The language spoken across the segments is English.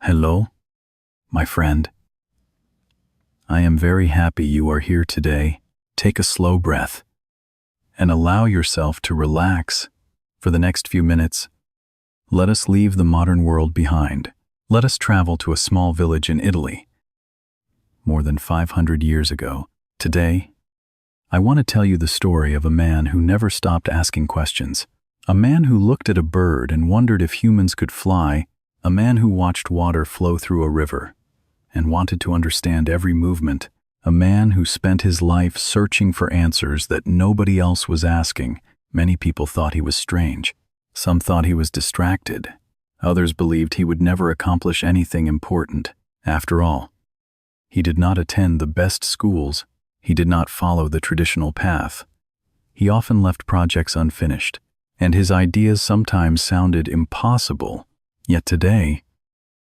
Hello, my friend. I am very happy you are here today. Take a slow breath and allow yourself to relax for the next few minutes. Let us leave the modern world behind. Let us travel to a small village in Italy. More than 500 years ago, today, I want to tell you the story of a man who never stopped asking questions. A man who looked at a bird and wondered if humans could fly. A man who watched water flow through a river and wanted to understand every movement. A man who spent his life searching for answers that nobody else was asking. Many people thought he was strange. Some thought he was distracted. Others believed he would never accomplish anything important. After all, he did not attend the best schools. He did not follow the traditional path. He often left projects unfinished, and his ideas sometimes sounded impossible. Yet today,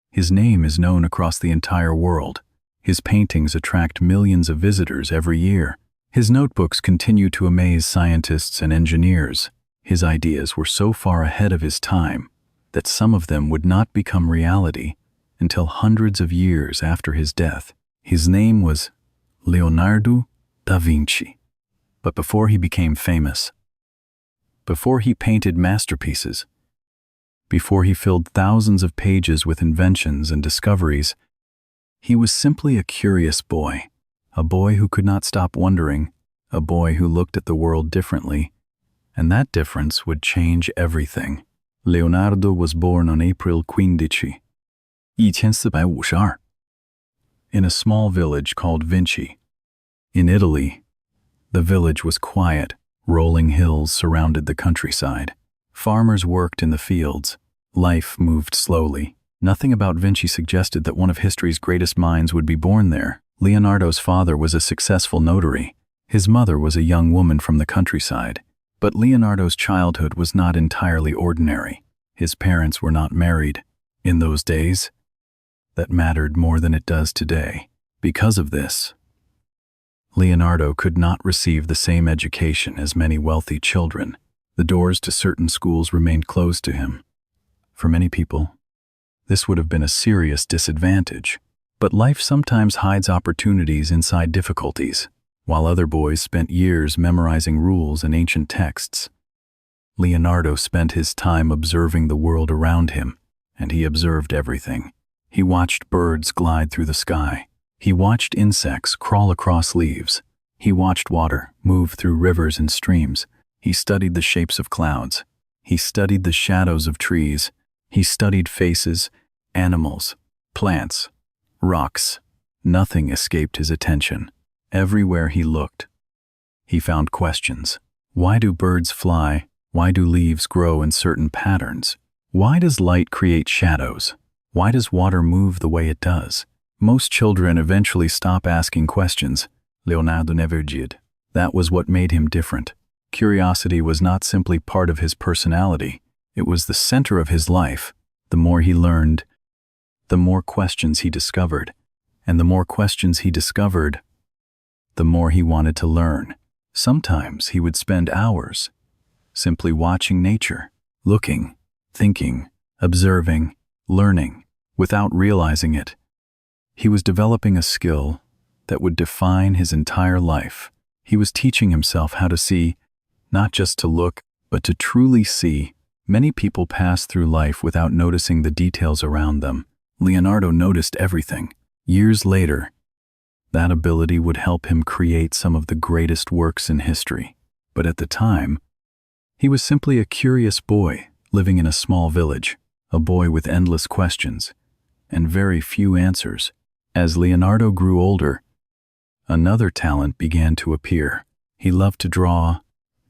his name is known across the entire world. His paintings attract millions of visitors every year. His notebooks continue to amaze scientists and engineers. His ideas were so far ahead of his time that some of them would not become reality until hundreds of years after his death. His name was Leonardo da Vinci. But before he became famous, before he painted masterpieces, before he filled thousands of pages with inventions and discoveries, he was simply a curious boy, a boy who could not stop wondering, a boy who looked at the world differently, and that difference would change everything. Leonardo was born on April 15, 1452, in a small village called Vinci. In Italy, the village was quiet. Rolling hills surrounded the countryside. Farmers worked in the fields. Life moved slowly. Nothing about Vinci suggested that one of history's greatest minds would be born there. Leonardo's father was a successful notary. His mother was a young woman from the countryside. But Leonardo's childhood was not entirely ordinary. His parents were not married. In those days, that mattered more than it does today. Because of this, Leonardo could not receive the same education as many wealthy children. The doors to certain schools remained closed to him. For many people, this would have been a serious disadvantage. But life sometimes hides opportunities inside difficulties. While other boys spent years memorizing rules and ancient texts, Leonardo spent his time observing the world around him, and he observed everything. He watched birds glide through the sky. He watched insects crawl across leaves. He watched water move through rivers and streams. He studied the shapes of clouds. He studied the shadows of trees. He studied faces, animals, plants, rocks. Nothing escaped his attention. Everywhere he looked, he found questions. Why do birds fly? Why do leaves grow in certain patterns? Why does light create shadows? Why does water move the way it does? Most children eventually stop asking questions. Leonardo never did. That was what made him different. Curiosity was not simply part of his personality. It was the center of his life. The more he learned, the more questions he discovered. And the more questions he discovered, the more he wanted to learn. Sometimes he would spend hours simply watching nature, looking, thinking, observing, learning, without realizing it. He was developing a skill that would define his entire life. He was teaching himself how to see, not just to look, but to truly see. Many people pass through life without noticing the details around them. Leonardo noticed everything. Years later, that ability would help him create some of the greatest works in history. But at the time, he was simply a curious boy living in a small village, a boy with endless questions and very few answers. As Leonardo grew older, another talent began to appear. He loved to draw.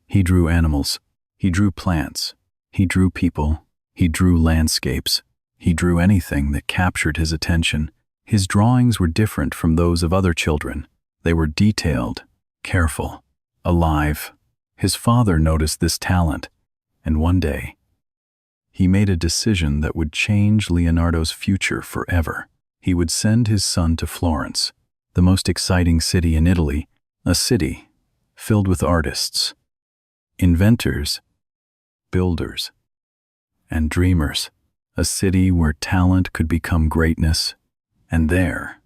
He drew animals. He drew plants. He drew people. He drew landscapes. He drew anything that captured his attention. His drawings were different from those of other children. They were detailed, careful, alive. His father noticed this talent, and one day, he made a decision that would change Leonardo's future forever. He would send his son to Florence, the most exciting city in Italy, a city filled with artists, inventors, builders, and dreamers, a city where talent could become greatness, and there,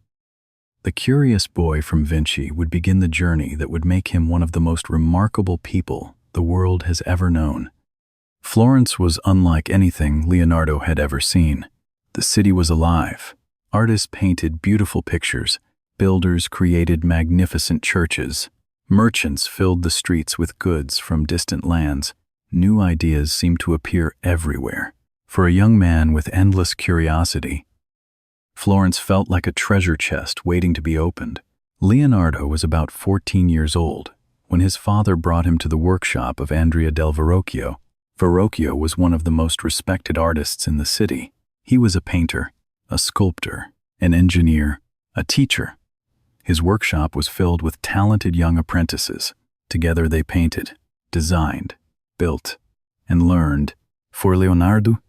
the curious boy from Vinci would begin the journey that would make him one of the most remarkable people the world has ever known. Florence was unlike anything Leonardo had ever seen. The city was alive. Artists painted beautiful pictures, builders created magnificent churches, merchants filled the streets with goods from distant lands. New ideas seemed to appear everywhere. For a young man with endless curiosity, Florence felt like a treasure chest waiting to be opened. Leonardo was about 14 years old when his father brought him to the workshop of Andrea del Verrocchio. Verrocchio was one of the most respected artists in the city. He was a painter, a sculptor, an engineer, a teacher. His workshop was filled with talented young apprentices. Together they painted, designed, built, and learned. For Leonardo,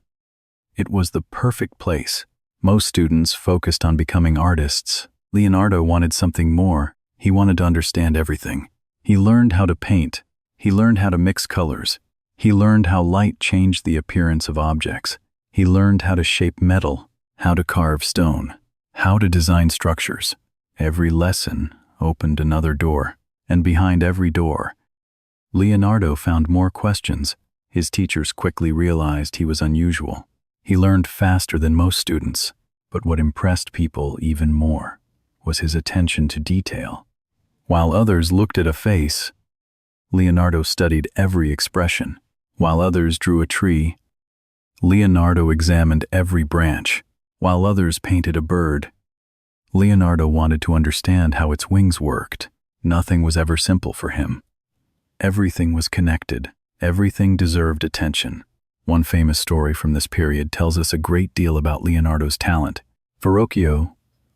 it was the perfect place. Most students focused on becoming artists. Leonardo wanted something more. He wanted to understand everything. He learned how to paint. He learned how to mix colors. He learned how light changed the appearance of objects. He learned how to shape metal, how to carve stone, how to design structures. Every lesson opened another door, and behind every door, Leonardo found more questions. His teachers quickly realized he was unusual. He learned faster than most students, but what impressed people even more was his attention to detail. While others looked at a face, Leonardo studied every expression. While others drew a tree, Leonardo examined every branch. While others painted a bird, Leonardo wanted to understand how its wings worked. Nothing was ever simple for him. Everything was connected. Everything deserved attention. One famous story from this period tells us a great deal about Leonardo's talent. Verrocchio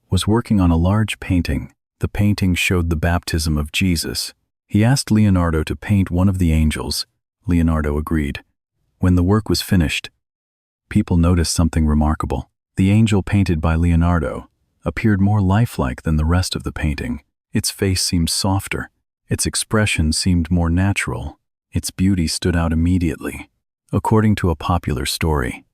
was working on a large painting. The painting showed the baptism of Jesus. He asked Leonardo to paint one of the angels. Leonardo agreed. When the work was finished, people noticed something remarkable. The angel painted by Leonardo appeared more lifelike than the rest of the painting. Its face seemed softer. Its expression seemed more natural. Its beauty stood out immediately. According to a popular story,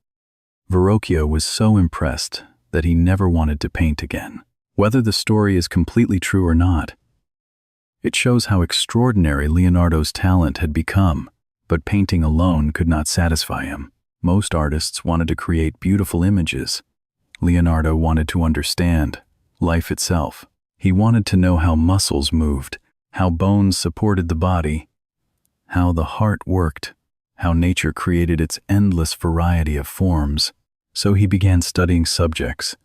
Verrocchio was so impressed that he never wanted to paint again. Whether the story is completely true or not, it shows how extraordinary Leonardo's talent had become, but painting alone could not satisfy him. Most artists wanted to create beautiful images. Leonardo wanted to understand life itself. He wanted to know how muscles moved, how bones supported the body, how the heart worked, how nature created its endless variety of forms. So he began studying subjects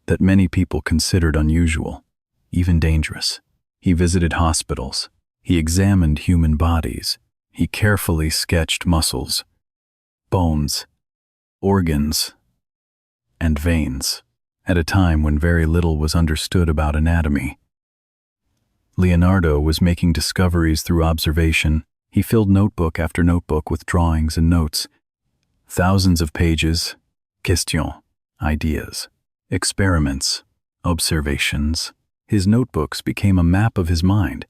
that many people considered unusual, even dangerous. He visited hospitals. He examined human bodies. He carefully sketched muscles, bones, organs, and veins. At a time when very little was understood about anatomy, Leonardo was making discoveries through observation. He filled notebook after notebook with drawings and notes. Thousands of pages, questions, ideas, experiments, observations. His notebooks became a map of his mind,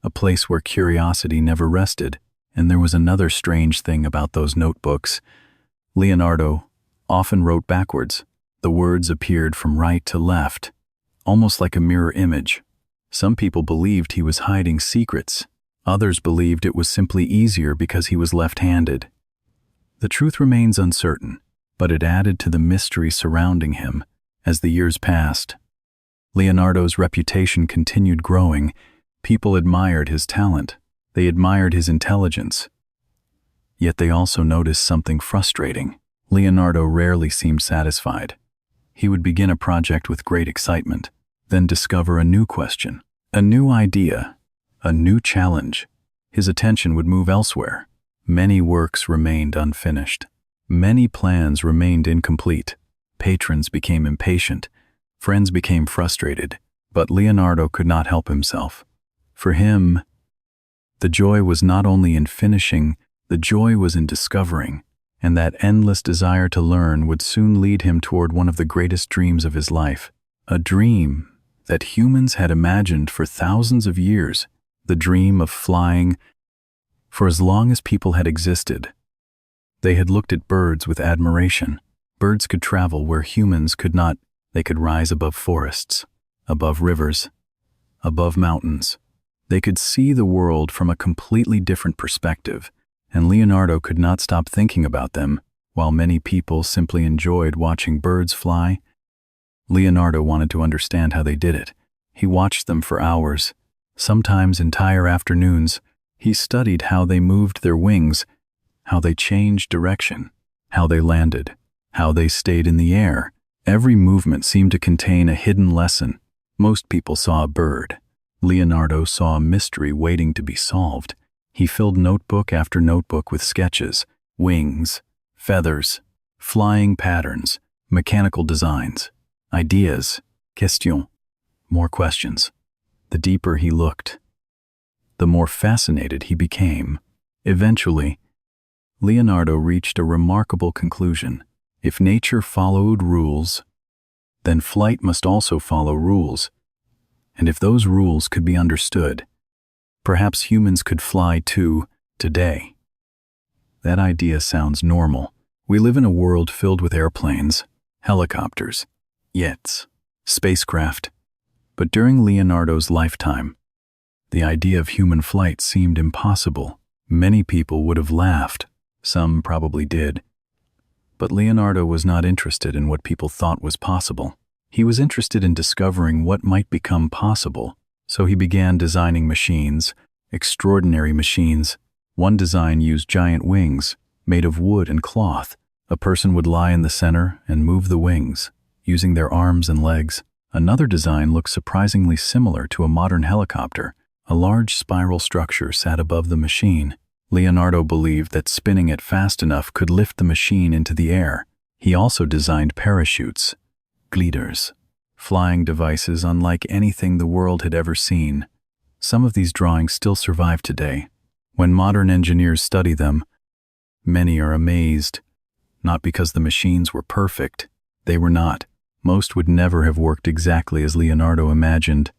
a place where curiosity never rested. And there was another strange thing about those notebooks. Leonardo often wrote backwards. The words appeared from right to left, almost like a mirror image. Some people believed he was hiding secrets. Others believed it was simply easier because he was left-handed. The truth remains uncertain, but it added to the mystery surrounding him. As the years passed, Leonardo's reputation continued growing. People admired his talent. They admired his intelligence. Yet they also noticed something frustrating. Leonardo rarely seemed satisfied. He would begin a project with great excitement, then discover a new question, a new idea, a new challenge. His attention would move elsewhere. Many works remained unfinished. Many plans remained incomplete. Patrons became impatient. Friends became frustrated. But Leonardo could not help himself. For him, the joy was not only in finishing, the joy was in discovering, and that endless desire to learn would soon lead him toward one of the greatest dreams of his life, a dream that humans had imagined for thousands of years, the dream of flying. For as long as people had existed, they had looked at birds with admiration. Birds could travel where humans could not. They could rise above forests, above rivers, above mountains. They could see the world from a completely different perspective, and Leonardo could not stop thinking about them. While many people simply enjoyed watching birds fly, Leonardo wanted to understand how they did it. He watched them for hours, sometimes entire afternoons. He studied how they moved their wings, how they changed direction, how they landed, how they stayed in the air. Every movement seemed to contain a hidden lesson. Most people saw a bird. Leonardo saw a mystery waiting to be solved. He filled notebook after notebook with sketches, wings, feathers, flying patterns, mechanical designs, ideas, questions, more questions. The deeper he looked, the more fascinated he became. Eventually, Leonardo reached a remarkable conclusion. If nature followed rules, then flight must also follow rules. And if those rules could be understood, perhaps humans could fly too, today. That idea sounds normal. We live in a world filled with airplanes, helicopters, jets, spacecraft. But during Leonardo's lifetime, the idea of human flight seemed impossible. Many people would have laughed. Some probably did. But Leonardo was not interested in what people thought was possible. He was interested in discovering what might become possible. So he began designing machines, extraordinary machines. One design used giant wings, made of wood and cloth. A person would lie in the center and move the wings, using their arms and legs. Another design looked surprisingly similar to a modern helicopter. A large spiral structure sat above the machine. Leonardo believed that spinning it fast enough could lift the machine into the air. He also designed parachutes, gliders, flying devices unlike anything the world had ever seen. Some of these drawings still survive today. When modern engineers study them, many are amazed. Not because the machines were perfect. They were not. Most would never have worked exactly as Leonardo imagined.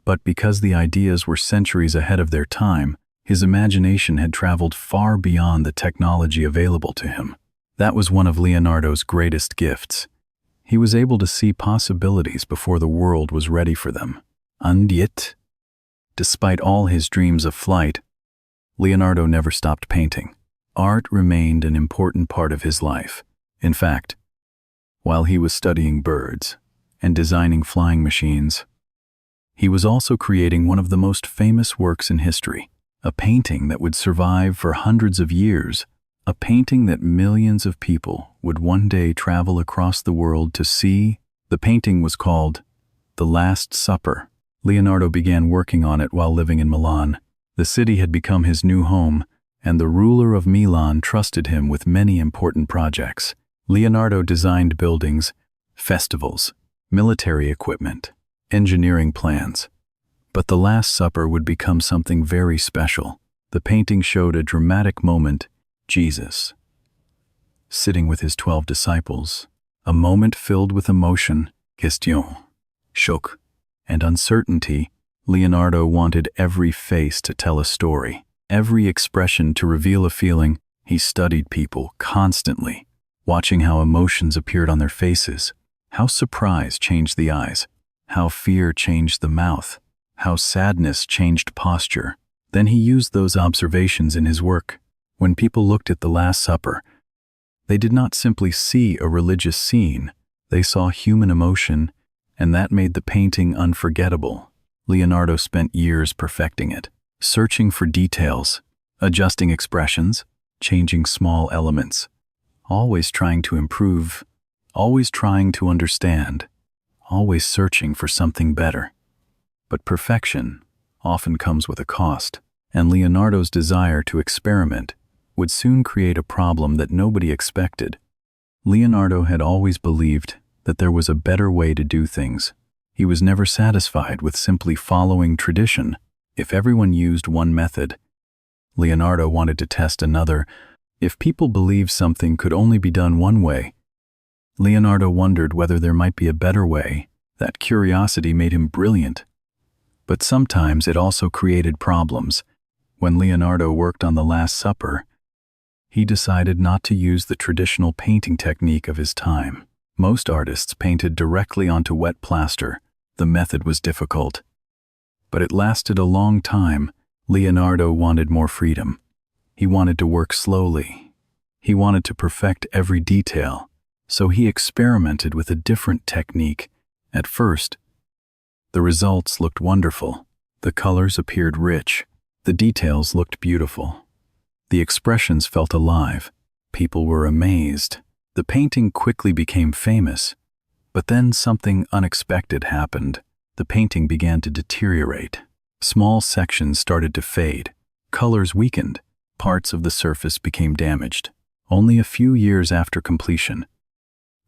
But because the ideas were centuries ahead of their time, his imagination had traveled far beyond the technology available to him. That was one of Leonardo's greatest gifts. He was able to see possibilities before the world was ready for them. And yet, despite all his dreams of flight, Leonardo never stopped painting. Art remained an important part of his life. In fact, while he was studying birds and designing flying machines, he was also creating one of the most famous works in history, a painting that would survive for hundreds of years, a painting that millions of people would one day travel across the world to see. The painting was called The Last Supper. Leonardo began working on it while living in Milan. The city had become his new home, and the ruler of Milan trusted him with many important projects. Leonardo designed buildings, festivals, military equipment, engineering plans. But The Last Supper would become something very special. The painting showed a dramatic moment, Jesus, sitting with his 12 disciples, a moment filled with emotion, question, shock, and uncertainty. Leonardo wanted every face to tell a story, every expression to reveal a feeling. He studied people constantly, watching how emotions appeared on their faces, how surprise changed the eyes, how fear changed the mouth, how sadness changed posture. Then he used those observations in his work. When people looked at The Last Supper, they did not simply see a religious scene, they saw human emotion, and that made the painting unforgettable. Leonardo spent years perfecting it, searching for details, adjusting expressions, changing small elements, always trying to improve, always trying to understand, always searching for something better. But perfection often comes with a cost, and Leonardo's desire to experiment would soon create a problem that nobody expected. Leonardo had always believed that there was a better way to do things. He was never satisfied with simply following tradition. If everyone used one method, Leonardo wanted to test another. If people believed something could only be done one way, Leonardo wondered whether there might be a better way. That curiosity made him brilliant. But sometimes it also created problems. When Leonardo worked on The Last Supper, he decided not to use the traditional painting technique of his time. Most artists painted directly onto wet plaster. The method was difficult. But it lasted a long time. Leonardo wanted more freedom. He wanted to work slowly. He wanted to perfect every detail. So he experimented with a different technique. At first, the results looked wonderful. The colors appeared rich. The details looked beautiful. The expressions felt alive. People were amazed. The painting quickly became famous. But then something unexpected happened. The painting began to deteriorate. Small sections started to fade. Colors weakened. Parts of the surface became damaged. Only a few years after completion,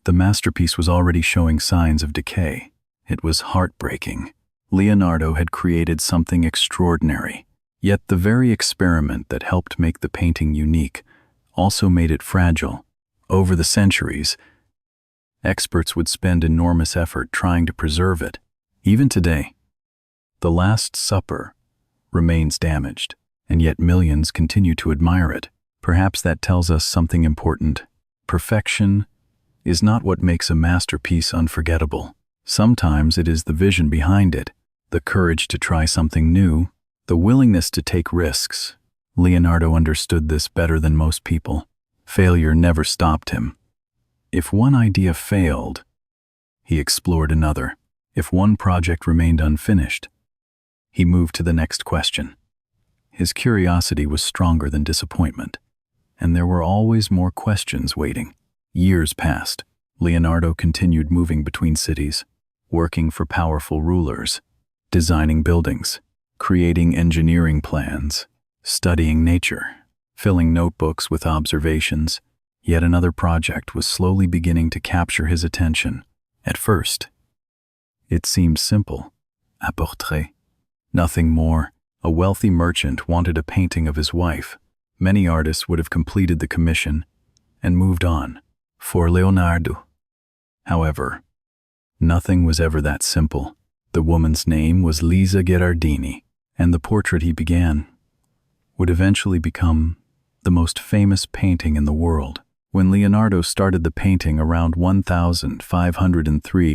the masterpiece was already showing signs of decay. It was heartbreaking. Leonardo had created something extraordinary. Yet the very experiment that helped make the painting unique also made it fragile. Over the centuries, experts would spend enormous effort trying to preserve it. Even today, the Last Supper remains damaged, and yet millions continue to admire it. Perhaps that tells us something important. Perfection is not what makes a masterpiece unforgettable. Sometimes it is the vision behind it, the courage to try something new, the willingness to take risks. Leonardo understood this better than most people. Failure never stopped him. If one idea failed, he explored another. If one project remained unfinished, he moved to the next question. His curiosity was stronger than disappointment, and there were always more questions waiting. Years passed. Leonardo continued moving between cities, working for powerful rulers, designing buildings, creating engineering plans, studying nature, filling notebooks with observations. Yet another project was slowly beginning to capture his attention. At first, it seemed simple. A portrait. Nothing more. A wealthy merchant wanted a painting of his wife. Many artists would have completed the commission and moved on. For Leonardo, however, nothing was ever that simple. The woman's name was Lisa Gherardini, and the portrait he began would eventually become the most famous painting in the world. When Leonardo started the painting around 1503,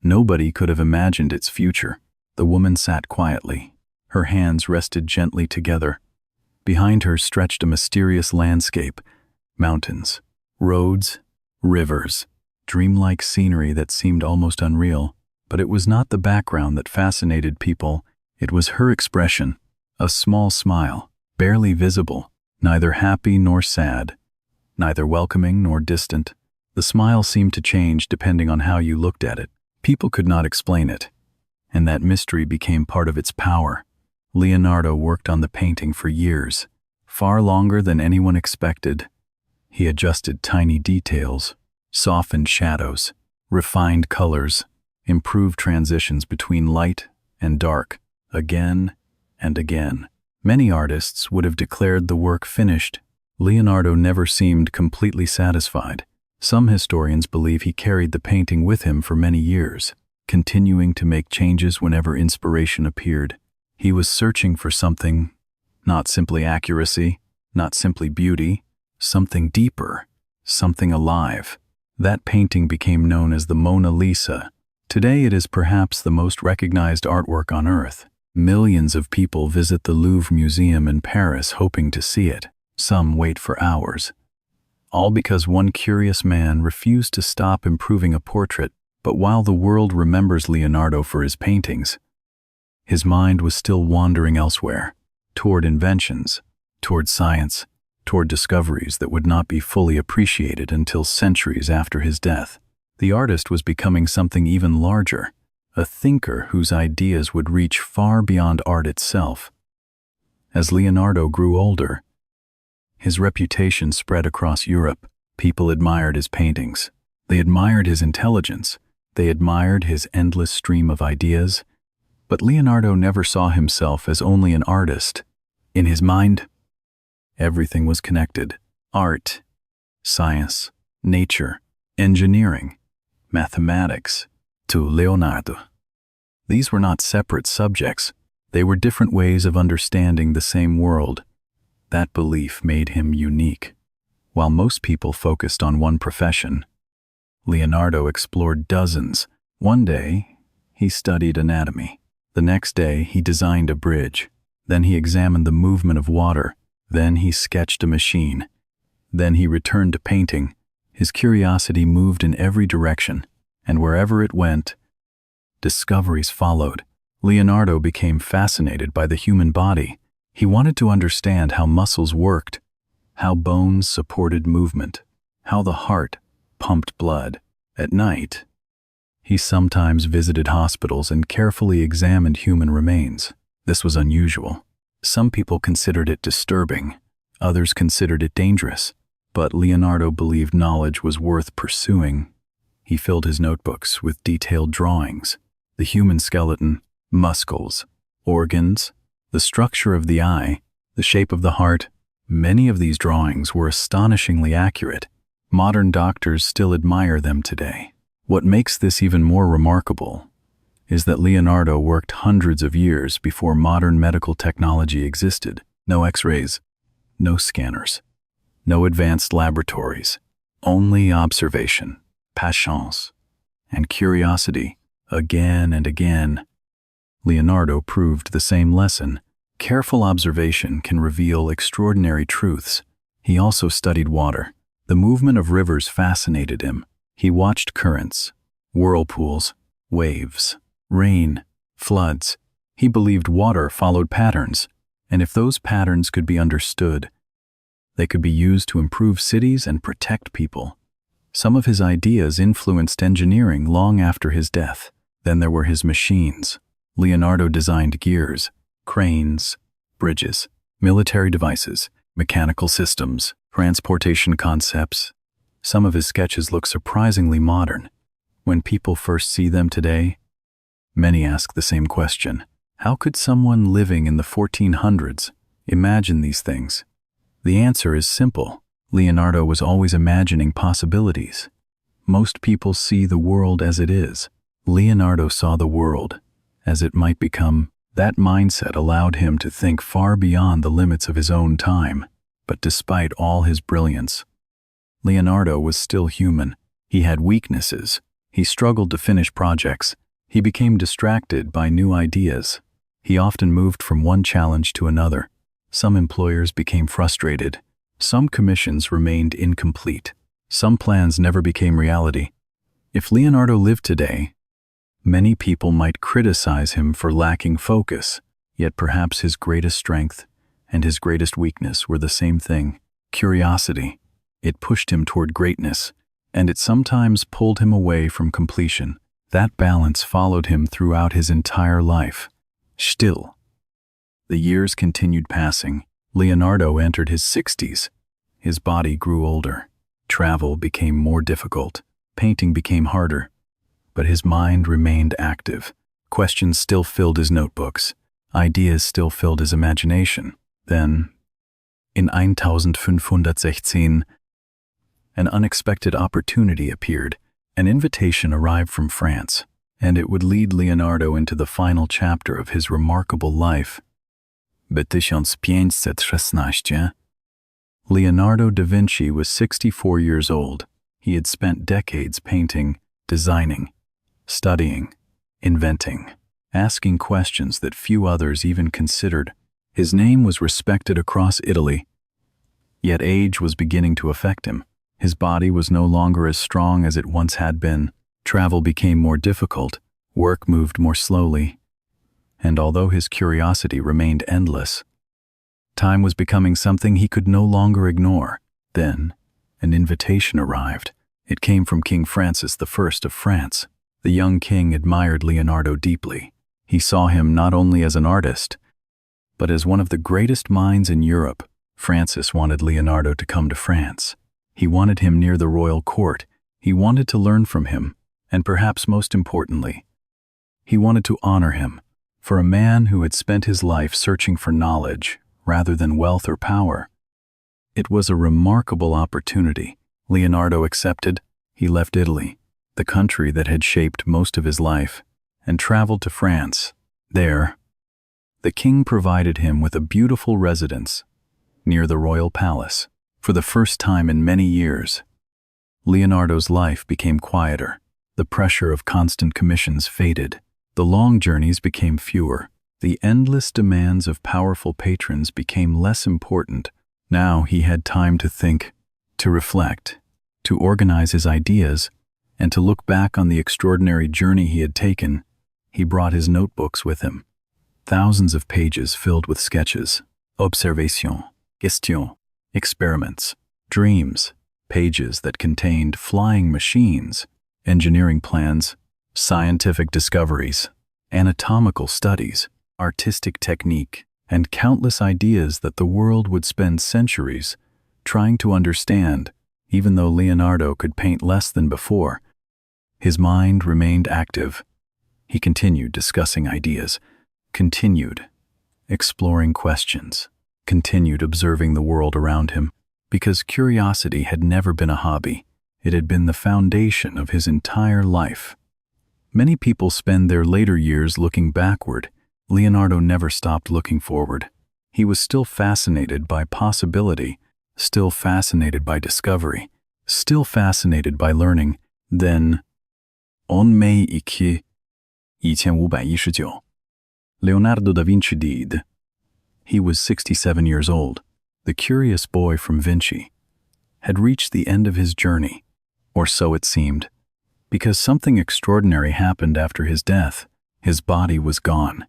nobody could have imagined its future. The woman sat quietly. Her hands rested gently together. Behind her stretched a mysterious landscape, mountains, roads, rivers, dreamlike scenery that seemed almost unreal. But it was not the background that fascinated people. It was her expression, a small smile, barely visible, neither happy nor sad, neither welcoming nor distant. The smile seemed to change depending on how you looked at it. People could not explain it, and that mystery became part of its power. Leonardo worked on the painting for years, far longer than anyone expected. He adjusted tiny details, softened shadows, refined colors, improved transitions between light and dark, again and again. Many artists would have declared the work finished. Leonardo never seemed completely satisfied. Some historians believe he carried the painting with him for many years, continuing to make changes whenever inspiration appeared. He was searching for something, not simply accuracy, not simply beauty, something deeper, something alive. That painting became known as the Mona Lisa. Today it is perhaps the most recognized artwork on Earth. Millions of people visit the Louvre Museum in Paris hoping to see it. Some wait for hours. All because one curious man refused to stop improving a portrait. But while the world remembers Leonardo for his paintings, his mind was still wandering elsewhere, toward inventions, toward science, toward discoveries that would not be fully appreciated until centuries after his death. The artist was becoming something even larger, a thinker whose ideas would reach far beyond art itself. As Leonardo grew older, his reputation spread across Europe. People admired his paintings. They admired his intelligence. They admired his endless stream of ideas. But Leonardo never saw himself as only an artist. In his mind, everything was connected. Art, science, nature, engineering, mathematics. To Leonardo, these were not separate subjects. They were different ways of understanding the same world. That belief made him unique. While most people focused on one profession, Leonardo explored dozens. One day, he studied anatomy. The next day, he designed a bridge. Then he examined the movement of water. Then he sketched a machine. Then he returned to painting. His curiosity moved in every direction, and wherever it went, discoveries followed. Leonardo became fascinated by the human body. He wanted to understand how muscles worked, how bones supported movement, how the heart pumped blood. At night, he sometimes visited hospitals and carefully examined human remains. This was unusual. Some people considered it disturbing. Others considered it dangerous. But Leonardo believed knowledge was worth pursuing. He filled his notebooks with detailed drawings: the human skeleton, muscles, organs, the structure of the eye, the shape of the heart. Many of these drawings were astonishingly accurate. Modern doctors still admire them today. What makes this even more remarkable is that Leonardo worked hundreds of years before modern medical technology existed. No X-rays, no scanners, no advanced laboratories, only observation, patience, and curiosity. Again and again, Leonardo proved the same lesson. Careful observation can reveal extraordinary truths. He also studied water. The movement of rivers fascinated him. He watched currents, whirlpools, waves, rain, floods. He believed water followed patterns, and if those patterns could be understood, they could be used to improve cities and protect people. Some of his ideas influenced engineering long after his death. Then there were his machines. Leonardo designed gears, cranes, bridges, military devices, mechanical systems, transportation concepts. Some of his sketches look surprisingly modern. When people first see them today, many ask the same question: how could someone living in the 1400s imagine these things? The answer is simple. Leonardo was always imagining possibilities. Most people see the world as it is. Leonardo saw the world as it might become. That mindset allowed him to think far beyond the limits of his own time. But despite all his brilliance, Leonardo was still human. He had weaknesses. He struggled to finish projects. He became distracted by new ideas. He often moved from one challenge to another. Some employers became frustrated. Some commissions remained incomplete. Some plans never became reality. If Leonardo lived today, many people might criticize him for lacking focus, yet perhaps his greatest strength and his greatest weakness were the same thing: curiosity. It pushed him toward greatness, and it sometimes pulled him away from completion. That balance followed him throughout his entire life. Still, the years continued passing. Leonardo entered his 60s. His body grew older. Travel became more difficult. Painting became harder. But his mind remained active. Questions still filled his notebooks. Ideas still filled his imagination. Then, in 1516, an unexpected opportunity appeared. An invitation arrived from France, and it would lead Leonardo into the final chapter of his remarkable life. 1516. Leonardo da Vinci was 64 years old. He had spent decades painting, designing, studying, inventing, asking questions that few others even considered. His name was respected across Italy. Yet age was beginning to affect him. His body was no longer as strong as it once had been. Travel became more difficult. Work moved more slowly. And although his curiosity remained endless, time was becoming something he could no longer ignore. Then, an invitation arrived. It came from King Francis I of France. The young king admired Leonardo deeply. He saw him not only as an artist, but as one of the greatest minds in Europe. Francis wanted Leonardo to come to France. He wanted him near the royal court. He wanted to learn from him, and perhaps most importantly, he wanted to honor him. For a man who had spent his life searching for knowledge rather than wealth or power, it was a remarkable opportunity. Leonardo accepted. He left Italy, the country that had shaped most of his life, and traveled to France. There, the king provided him with a beautiful residence near the royal palace. For the first time in many years, Leonardo's life became quieter. The pressure of constant commissions faded. The long journeys became fewer. The endless demands of powerful patrons became less important. Now he had time to think, to reflect, to organize his ideas, and to look back on the extraordinary journey he had taken. He brought his notebooks with him. Thousands of pages filled with sketches, observations, questions, experiments, dreams, pages that contained flying machines, engineering plans, scientific discoveries, anatomical studies, artistic technique, and countless ideas that the world would spend centuries trying to understand. Even though Leonardo could paint less than before, his mind remained active. He continued discussing ideas, continued exploring questions, continued observing the world around him, because curiosity had never been a hobby. It had been the foundation of his entire life. Many people spend their later years looking backward. Leonardo never stopped looking forward. He was still fascinated by possibility, still fascinated by discovery, still fascinated by learning. Then, on May 2, 1519, Leonardo da Vinci died. He was 67 years old. The curious boy from Vinci had reached the end of his journey, or so it seemed, because something extraordinary happened after his death. His body was gone,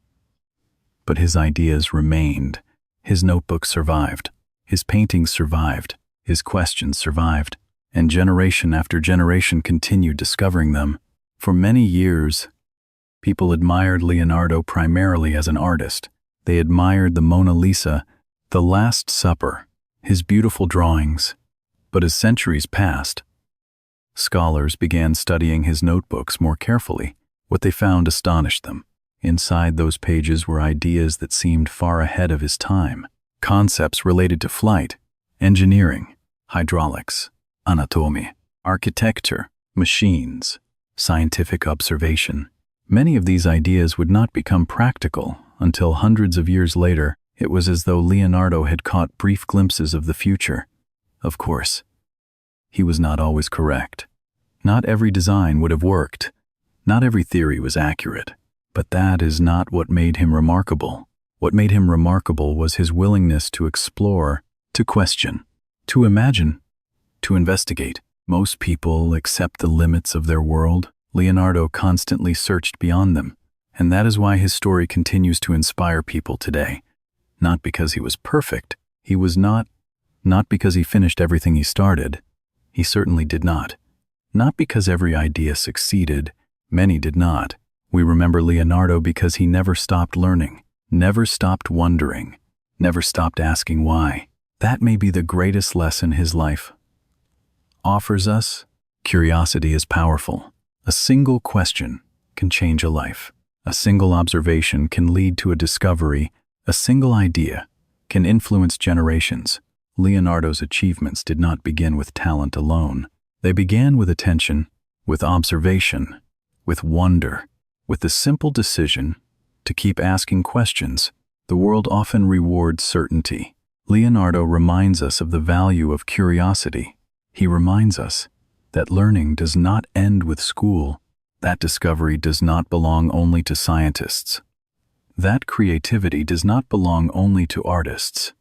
but his ideas remained. His notebooks survived, his paintings survived, his questions survived, and generation after generation continued discovering them. For many years, people admired Leonardo primarily as an artist. They admired the Mona Lisa, the Last Supper, his beautiful drawings. But as centuries passed, scholars began studying his notebooks more carefully. What they found astonished them. Inside those pages were ideas that seemed far ahead of his time. Concepts related to flight, engineering, hydraulics, anatomy, architecture, machines, scientific observation. Many of these ideas would not become practical until hundreds of years later. It was as though Leonardo had caught brief glimpses of the future. Of course, he was not always correct. Not every design would have worked. Not every theory was accurate. But that is not what made him remarkable. What made him remarkable was his willingness to explore, to question, to imagine, to investigate. Most people accept the limits of their world. Leonardo constantly searched beyond them, and that is why his story continues to inspire people today. Not because he was perfect. He was not because he finished everything he started. He certainly did not. Not because every idea succeeded. Many did not. We remember Leonardo because he never stopped learning, never stopped wondering, never stopped asking why. That may be the greatest lesson his life offers us. Curiosity is powerful. A single question can change a life. A single observation can lead to a discovery. A single idea can influence generations. Leonardo's achievements did not begin with talent alone. They began with attention, with observation, with wonder, with the simple decision to keep asking questions. The world often rewards certainty. Leonardo reminds us of the value of curiosity. He reminds us that learning does not end with school. That discovery does not belong only to scientists. That creativity does not belong only to artists.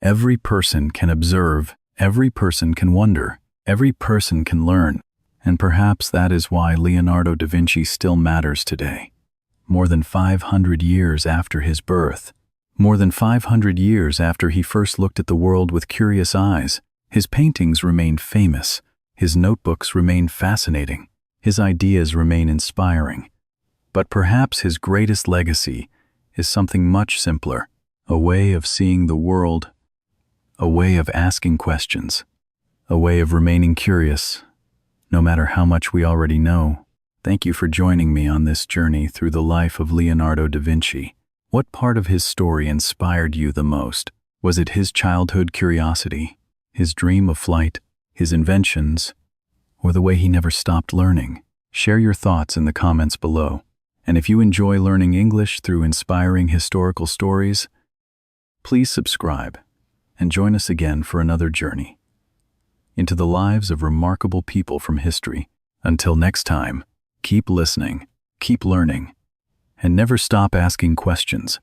Every person can observe, every person can wonder, every person can learn. And perhaps that is why Leonardo da Vinci still matters today. More than 500 years after his birth, more than 500 years after he first looked at the world with curious eyes, his paintings remain famous, his notebooks remain fascinating, his ideas remain inspiring. But perhaps his greatest legacy is something much simpler, a way of seeing the world, a way of asking questions, a way of remaining curious, no matter how much we already know. Thank you for joining me on this journey through the life of Leonardo da Vinci. What part of his story inspired you the most? Was it his childhood curiosity, his dream of flight, his inventions, or the way he never stopped learning? Share your thoughts in the comments below. And if you enjoy learning English through inspiring historical stories, please subscribe and join us again for another journey. into the lives of remarkable people from history. Until next time, keep listening, keep learning, and never stop asking questions.